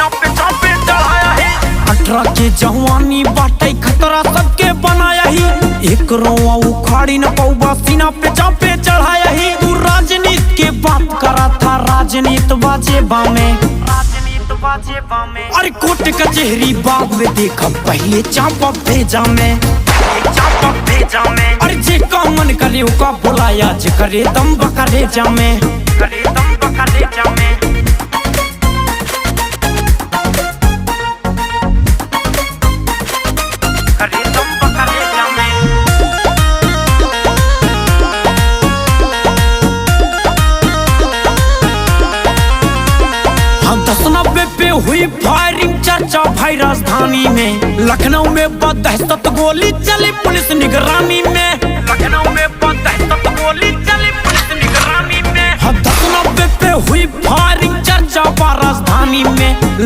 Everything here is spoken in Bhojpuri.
सीना पे चापे चढ़ाया ही। 18 के जवानी बाटे खतरा सबके बनाया ही। एक रोआ उखाड़ी न पौबा सीना पे चापे चढ़ाया ही। तू राजनीति के बात करा था राजनीति बाजे बामे, अरे कोर्ट कचहरी बाग में देखा पहले चापा भेजा में, अरे जे का मन करे उका बुलाया जे करे दम बकरे जामे, करे दम बकरे जामे। हम 10-90 पे हुई फायरिंग चर्चा भाई राजधानी में। लखनऊ में बदहशत गोली चली पुलिस निगरानी में, लखनऊ में बदहशत गोली चली पुलिस निगरानी में। हम 10-90 पे हुई फायरिंग चर्चा राजधानी में।